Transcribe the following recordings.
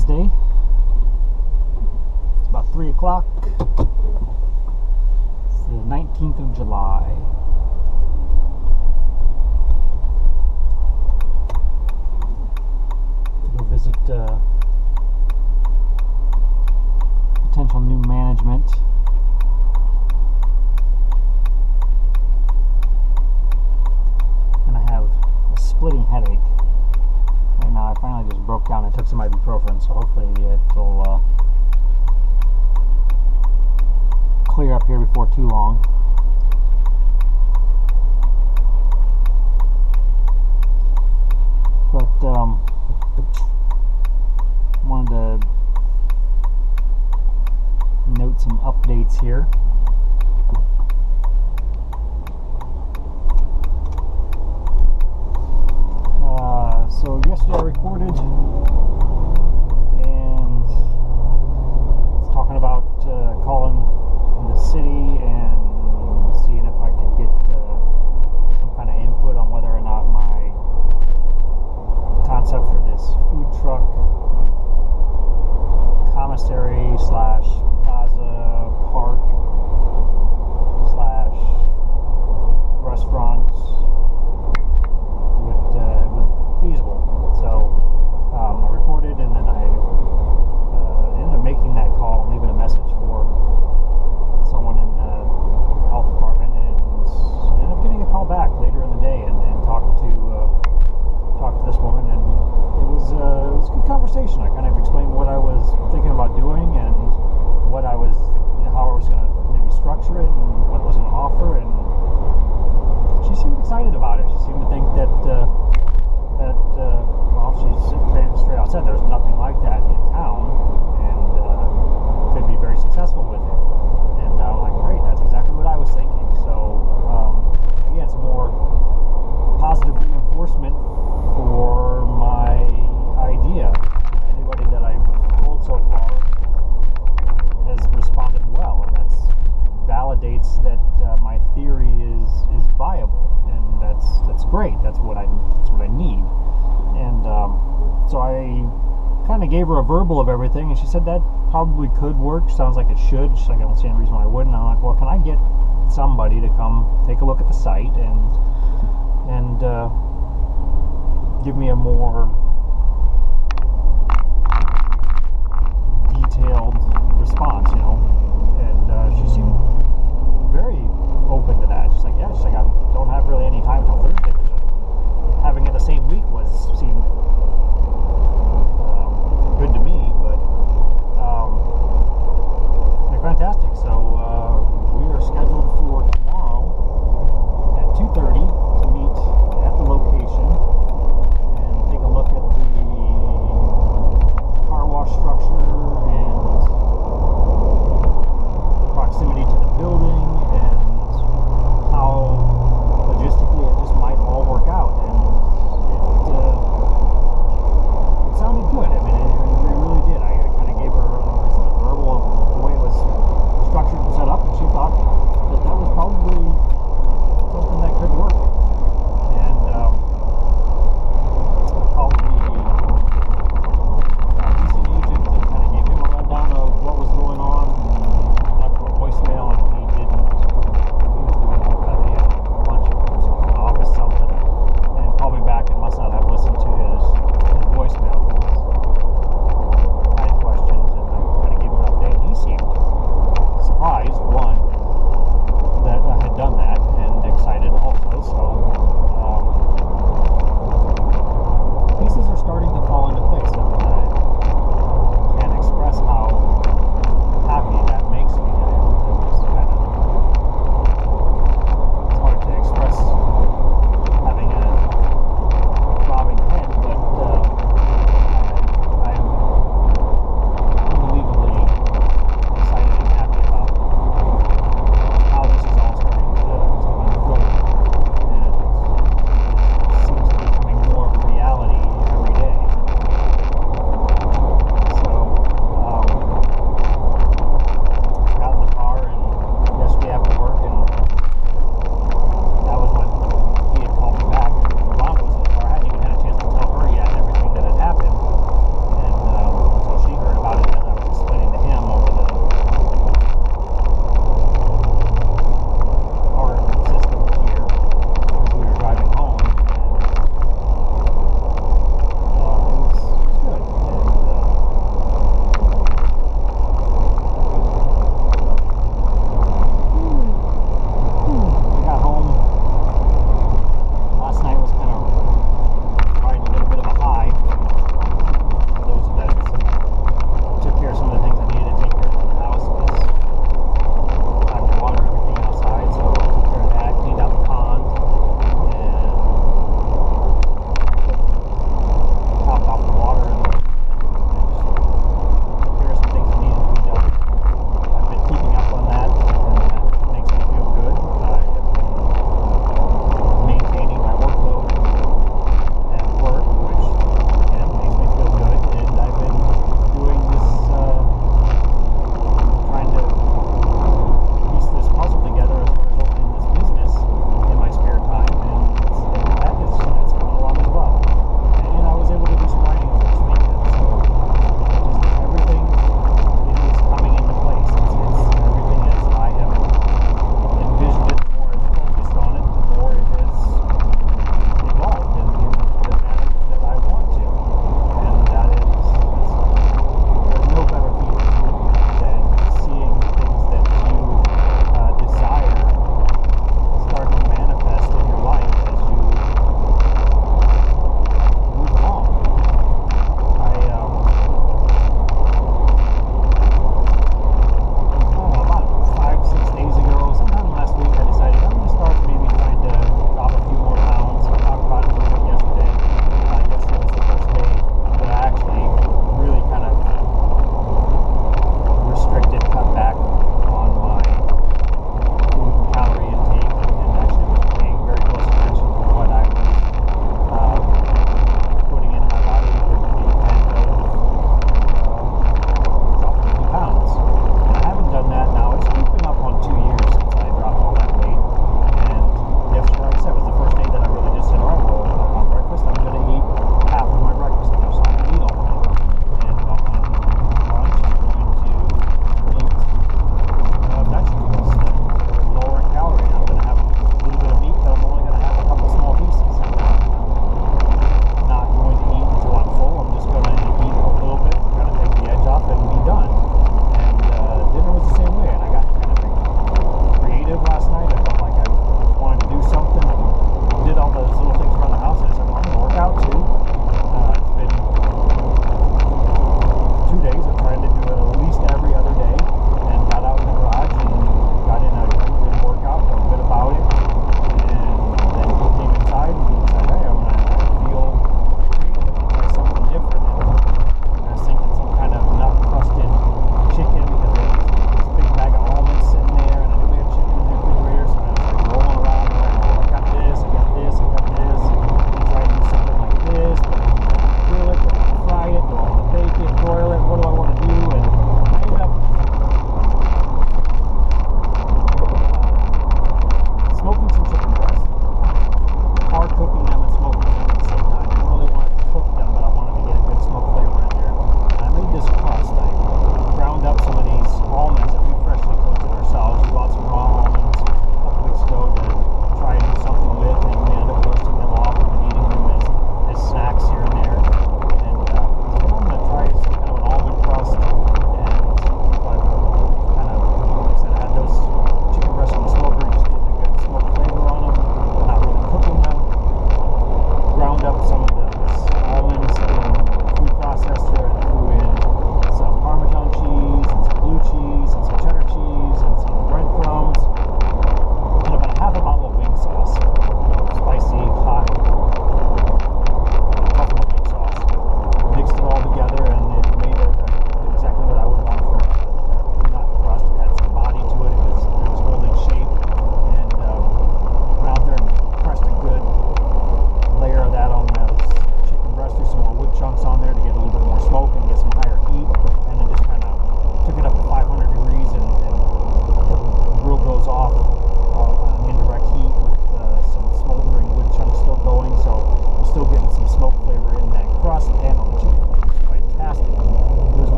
Wednesday. It's about 3 o'clock. It's the 19th of July. Go visit potential new management. And I have a splitting headache. Right now I finally just broke down and took some ibuprofen, so hopefully it'll clear up here before too long. But wanted to note some updates here. So yesterday I recorded and was talking about calling the city and seeing if I could get some kind of input on whether or not my concept for this food truck commissary slash plaza park slash restaurant was feasible. So I recorded and then I ended up making that call and leaving a message for someone in the health department, and ended up getting a call back later in the day and talked to this woman, and it was a good conversation. I kind of explained what I was thinking about doing and what I was, how I was going to maybe structure it and what I was going to offer, and she seemed excited about it. She seemed to think that well, she straight out said there's nothing like that in town, and could be very successful with it. And I'm like, great, that's exactly what I was thinking. So again, it's more positive reinforcement for my idea. Anybody that I've told so far has responded well, and that validates that my theory is viable, and that's great. That's what I need. And so I kind of gave her a verbal of everything, and she said that probably could work. Sounds like it should. She's like, I don't see any reason why I wouldn't. I'm like, well, can I get somebody to come take a look at the site and give me a more detailed response, And she seemed very open to that. She's like, yeah, I don't have really any time until Thursday, which having it the same week seemed good to me, but they're fantastic. So we are scheduled for tomorrow at 2:30 to meet at the location and take a look at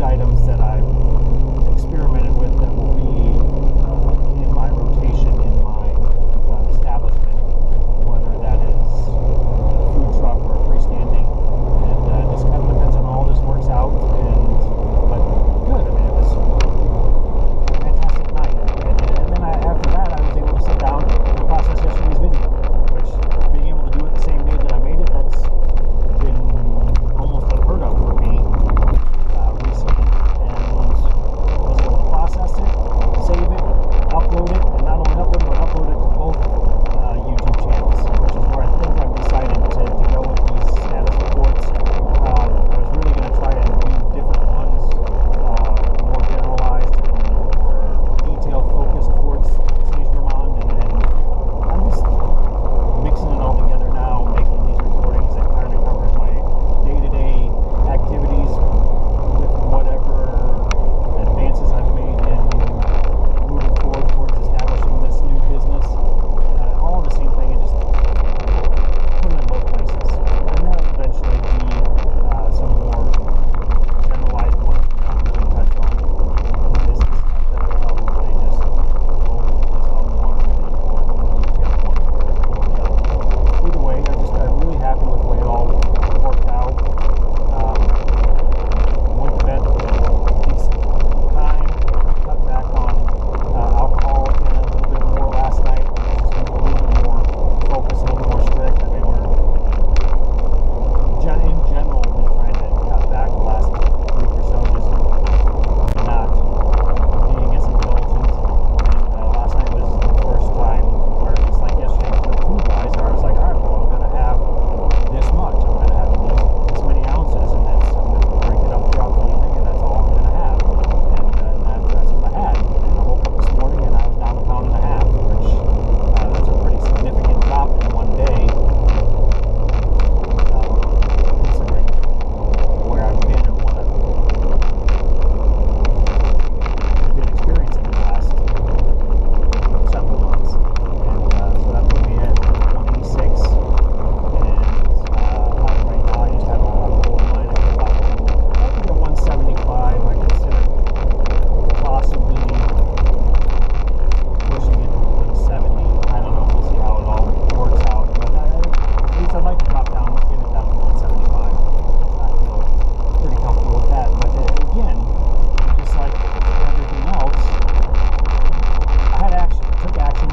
items that I've experimented with that will be in my rotation in my establishment, whether that is a food truck or freestanding, and just kind of depends on how all this works out. But good. I mean, it was a fantastic night, and then after that, I was able to sit down and process yesterday's video, which being able to do it the same day that I made it, that's been almost unheard of for me recently, and was able to process it, save it, upload it, and not only upload it, but upload it to both YouTube channels, which is where I think I've decided to go with these status reports. I was really going to try and do different ones, more generalized and more detail focused towards Saint-Germain, and I'm just mixing it all together now, making these recordings that kind of covers my day-to-day activities with whatever advances I've made in moving forward towards establishing this new business, all in the same thing, and just put them in both places. And there'll eventually be some more generalized ones that we can touch on in business stuff that I probably just go just on one of the more detailed ones where we go together. Either way, I'm really happy with the way it all worked out. Went to bed at a decent time, cut back on alcohol again a little bit more last night, just a little bit more focused, a little more strict. I mean, in general, been trying to cut back the last week or so, just not being as indulgent. And last night was the first time where, just like yesterday, for food-wise, where I was like, all right, well, I'm going to have this much. I'm going to have this many ounces, and I'm going to drink it up throughout the evening, and that's all I'm going to have. And that's what I had. And I woke up this morning, and I was down 1.5 pounds, which that's a pretty significant drop in one day, considering where I've been and what I've been experiencing the last several months. And so that put me at 26, and right now I just have a goal in mind. I think at 175, I consider possibly pushing it to 70. I don't know. We'll see how it all works out. But at least I'd like to drop down, get it down to 175. I feel pretty comfortable with that. But again, just like everything else, took actions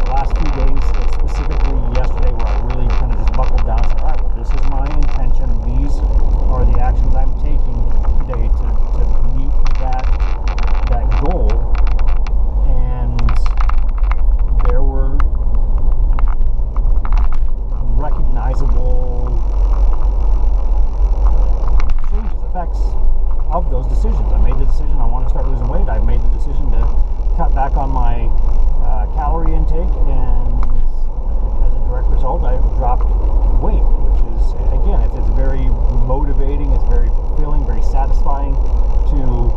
the last few days, specifically yesterday, where I really kind of just buckled down and said, all right, well, this is my intention. These are the actions I'm taking today to meet that goal. And there were recognizable changes, effects of those decisions. I made the decision I want to start losing weight. I've made the decision to cut back on my calorie intake, and as a direct result, I've dropped weight, which is, again, it's very motivating, it's very fulfilling, very satisfying to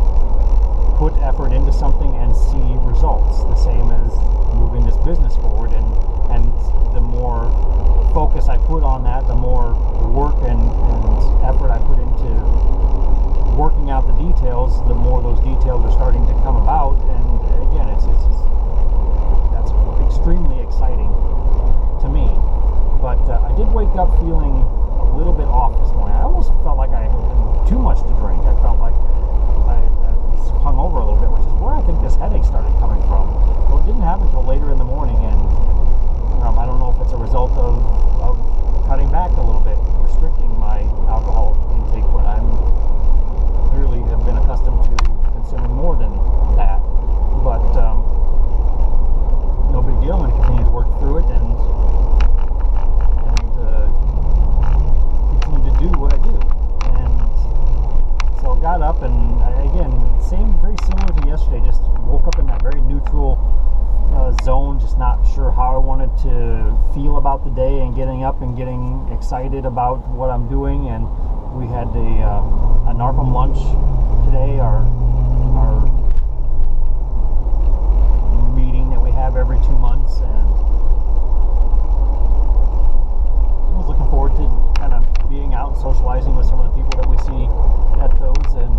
put effort into something and see results. The same as moving this business forward, and the more focus I put on that, the more work and effort I put into working out the details, the more those details are starting to come about. And again, it's that's extremely exciting to me. But I did wake up feeling a little bit off this morning. I almost felt like I had too much to drink. I felt like I was hungover a little bit, which is where I think this headache started coming from. Well, it didn't happen until later in the morning, and I don't know if it's a result of cutting back a little bit, restricting my alcohol intake, when I'm clearly have been accustomed to consuming more than that. But no big deal. I'm going to continue to work through it and continue to do what I do. And so I got up, and again, very similar to yesterday, just woke up in that very neutral zone, just not sure how I wanted to feel about the day, and getting up and getting excited about what I'm doing. And we had a NARPM lunch today, our meeting that we have every 2 months, and I was looking forward to kind of being out and socializing with some of the people that we see at those, and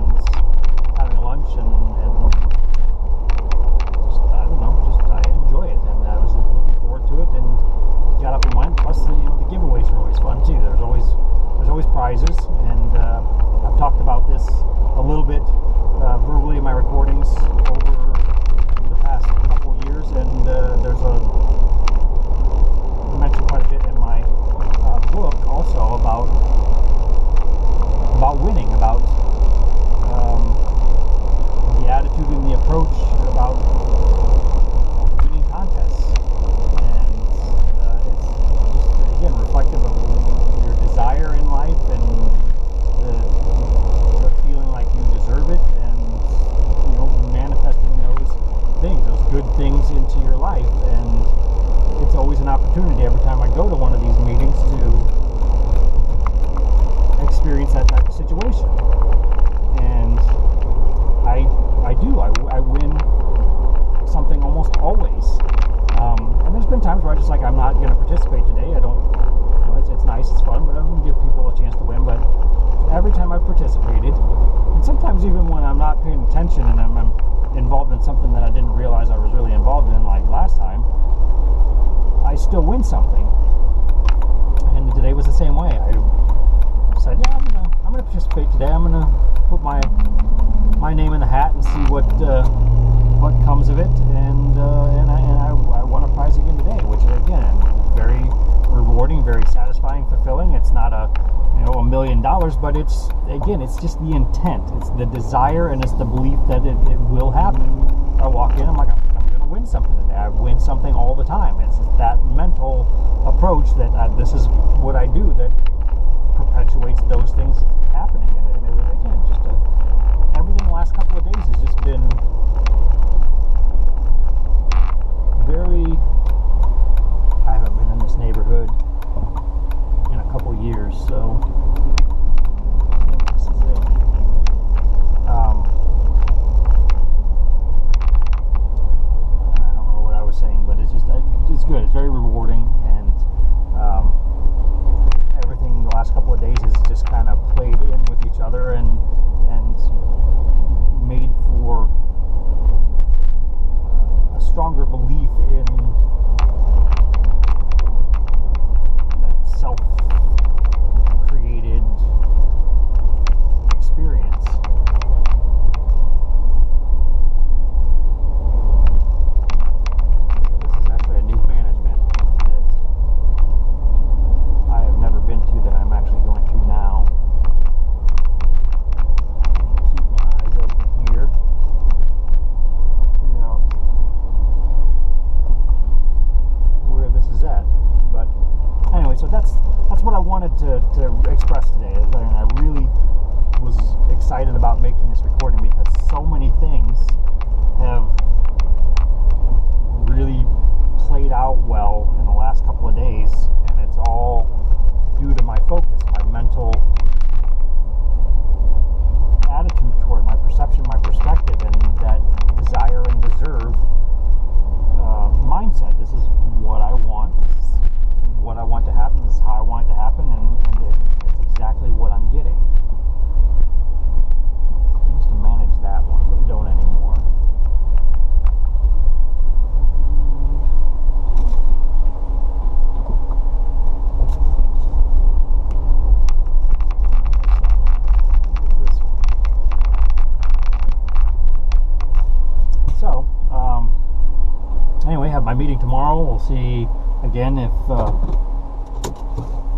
go to one of these meetings to experience that type of situation. And I do. I win something almost always. And there's been times where I just like, I'm not going to participate today. I don't, you know, it's nice, it's fun, but I'm going to give people a chance to win. But every time I've participated, and sometimes even when I'm not paying attention and I'm involved in something that I didn't realize I was really involved in, like last time, I still win something. And today was the same way. I said, yeah, I'm gonna participate today. I'm gonna put my name in the hat and see what comes of it. And I won a prize again today, which is again very rewarding, very satisfying, fulfilling. It's not $1 million, but it's just the intent. It's the desire and it's the belief that it will happen. I walk in, I'm like, I'm going to win something today. I win something all the time. It's that mental approach that this is what I do that perpetuates those things happening. And again, just everything the last couple of days has just been very. I haven't been in this neighborhood in a couple years, so this is it. I don't remember what I was saying, but it's good. It's very rewarding, and everything the last couple of days has just kind of played in with each other and made for a stronger belief in that self-created experience. This is actually a new management that I have never been to that I'm actually going to now. Keep my eyes open here. Figure out where this is at. But anyway, so that's what I wanted to express today. I really was excited about making this recording because so many things have really played out well in the last couple of days, and it's all due to my focus, my mental attitude toward my perception, my perspective, and that desire and deserve mindset. This is what I want. This is what I want to happen. This is how I want it to happen, and it's exactly what I'm getting. I used to manage that one, but don't anymore. This one. So, anyway, have my meeting tomorrow. We'll see again if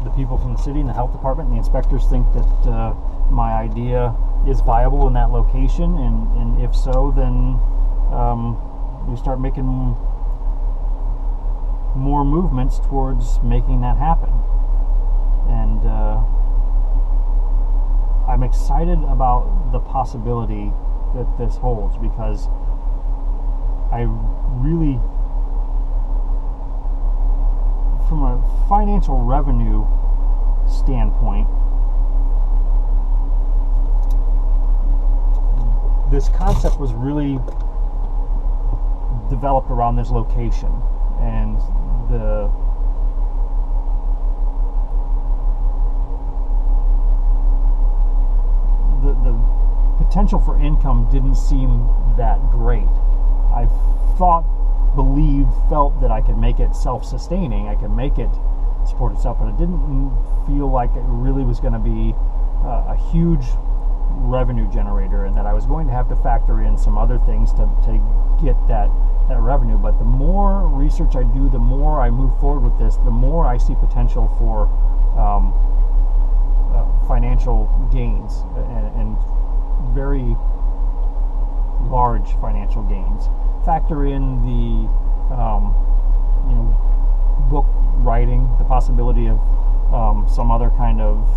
the people from the city and the health department and the inspectors think that my idea is viable in that location, and if so, then we start making more movements towards making that happen. And I'm excited about the possibility that this holds, because I really, from a financial revenue standpoint, this concept was really developed around this location, and the potential for income didn't seem that great. I felt that I could make it self-sustaining, I could make it support itself, but it didn't feel like it really was going to be a huge revenue generator, and that I was going to have to factor in some other things to get that revenue. But the more research I do, the more I move forward with this, the more I see potential for financial gains, and very large financial gains. Factor in the book writing, the possibility of some other kind of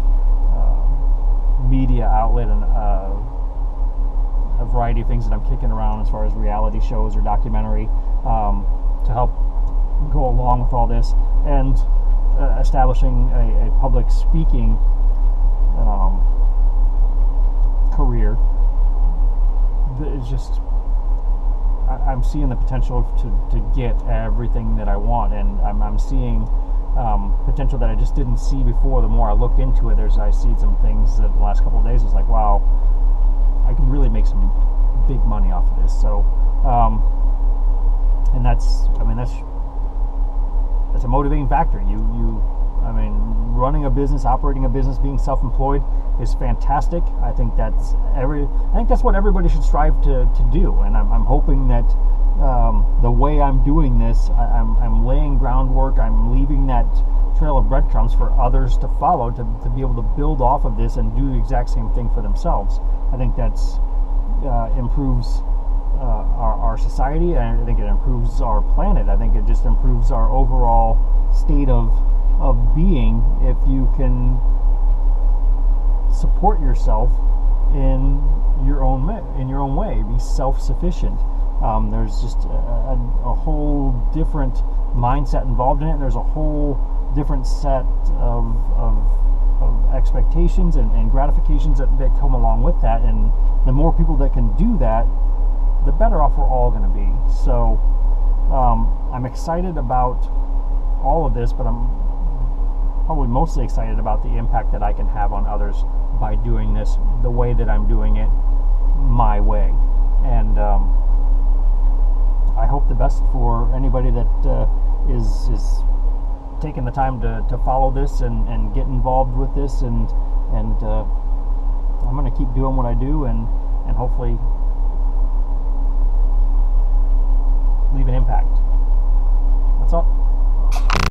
media outlet, and a variety of things that I'm kicking around as far as reality shows or documentary to help go along with all this. And establishing a public speaking career. It's just, I'm seeing the potential to get everything that I want, and I'm seeing potential that I just didn't see before. The more I look into it, I see some things that the last couple of days is like, wow, I can really make some big money off of this. So, and that's a motivating factor. Running a business, operating a business, being self-employed is fantastic. I think that's what everybody should strive to do. And I'm hoping that the way I'm doing this, I'm laying groundwork. I'm leaving that trail of breadcrumbs for others to follow, to be able to build off of this and do the exact same thing for themselves. I think that's improves our society, and I think it improves our planet. I think it just improves our overall state of being if you can support yourself in your own way, be self-sufficient. There's just a whole different mindset involved in it. There's a whole different set of expectations and gratifications that come along with that, and the more people that can do that, the better off we're all going to be. So I'm excited about all of this, but I'm probably mostly excited about the impact that I can have on others by doing this the way that I'm doing it, my way. And I hope the best for anybody that is taking the time to follow this and get involved with this, and I'm going to keep doing what I do, and hopefully